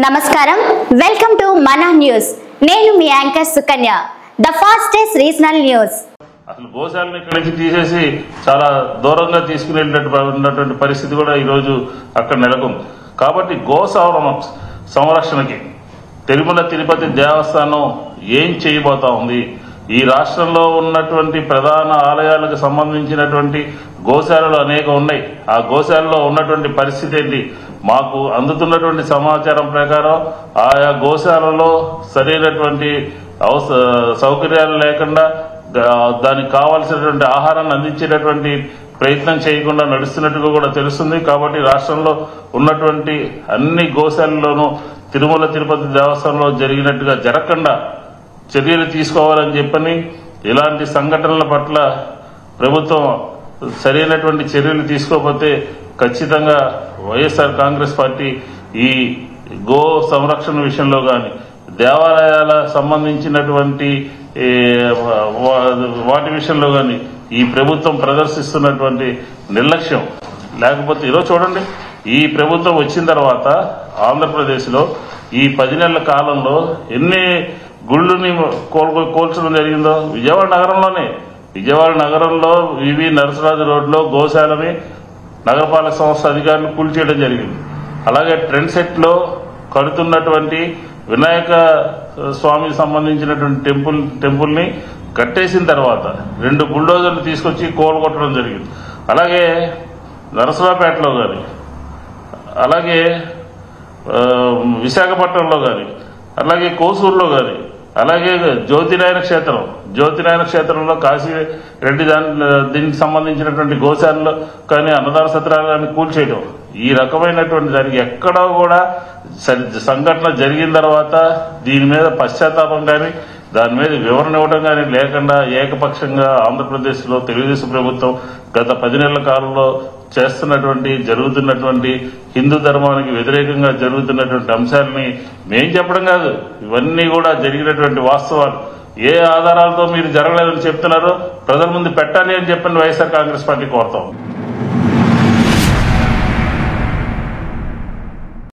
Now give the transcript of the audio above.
నమస్కారం welcome to మన news నేను మీ anchor Sukanya the fastest regional news అసలు గోశాలను ఇక్కడి నుంచి తీసేసి చాలా దూరంగా తీసుకునేటువంటి పరిస్థితి కూడా ఈ రోజు అక్కడ నెలకొంది కాబట్టి సంరక్షణకి తిరుమల తిరుపతి దేవస్థానం ఏం చేయబోతా ఉంది ఈ రాష్ట్రంలో ఉన్నటువంటి ప్రధాన ఆలయాలకు సంబంధించినటువంటి గోశాలలు అనేక ఉన్నాయి ఆ గోశాలలో ఉన్నటువంటి పరిస్థితి ఏంటి మాకు అందుతున్నటువంటి సమాచారం ప్రకారం ఆయా గోశాలలో సరైనటువంటి సౌకర్యాలు లేకుండా దానికి కావాల్సినటువంటి ఆహారాన్ని అందించేటటువంటి ప్రయత్నం చేయకుండా నడుస్తున్నట్టుగా కూడా తెలుస్తుంది కాబట్టి రాష్ట్రంలో ఉన్నటువంటి అన్ని గోశాలలోనూ తిరుమల తిరుపతి దేవస్థానంలో జరిగినట్టుగా జరగకుండా చర్యలు తీసుకోవాలని చెప్పని ఇలాంటి సంఘటనల పట్ల ప్రభుత్వం సరైనటువంటి చర్యలు తీసుకోకపోతే ఖచ్చితంగా వైఎస్ఆర్ కాంగ్రెస్ పార్టీ ఈ గో సంరక్షణ విషయంలో కానీ దేవాలయాల సంబంధించినటువంటి వాటి విషయంలో కానీ ఈ ప్రభుత్వం ప్రదర్శిస్తున్నటువంటి నిర్లక్ష్యం లేకపోతే ఈరోజు చూడండి ఈ ప్రభుత్వం వచ్చిన తర్వాత ఆంధ్రప్రదేశ్లో ఈ 10 నెలల కాలంలో ఎన్ని గుళ్ళని కోల్చడం జరిగిందో విజయవాడ నగరంలో వివి నరసరాజు రోడ్లో గోశాలని నగరపాలక సంస్థ అధికారులు కూల్చేయడం జరిగింది అలాగే ట్రెండ్ సెట్ లో కడుతున్నటువంటి వినాయక స్వామికి సంబంధించినటువంటి టెంపుల్ ని కట్టేసిన తర్వాత 2 బుల్డోజర్లు తీసుకొచ్చి కోలుకొట్టడం జరిగింది అలాగే నరసరావుపేటలో కానీ అలాగే విశాఖపట్నంలో కానీ అలాగే కోసూరులో కానీ అలాగే జ్యోతినారాయణ క్షేత్రంలో కాశీరెడ్డి దీనికి సంబంధించినటువంటి గోశాలలో కానీ అన్నదాన సత్రాలు కానీ కూల్చేయడం ఈ రకమైనటువంటి దానికి ఎక్కడో కూడా సంఘటన జరిగిన తర్వాత దీని మీద పశ్చాత్తాపం కానీ దాని మీద వివరణ ఇవ్వడం కానీ లేకుండా ఏకపక్షంగా ఆంధ్రప్రదేశ్లో తెలుగుదేశం ప్రభుత్వం గత 10 నెలల కాలంలో జరుగుతున్నటువంటి హిందూ ధర్మానికి వ్యతిరేకంగా జరుగుతున్నటువంటి అంశాలని మేం చెప్పడం కాదు ఇవన్నీ కూడా జరిగినటువంటి వాస్తవాలు ఏ ఆధారాలతో మీరు జరగలేదని చెప్తున్నారో ప్రజల ముందు పెట్టాలి అని చెప్పని వైఎస్ఆర్ కాంగ్రెస్ పార్టీ కోరుతాం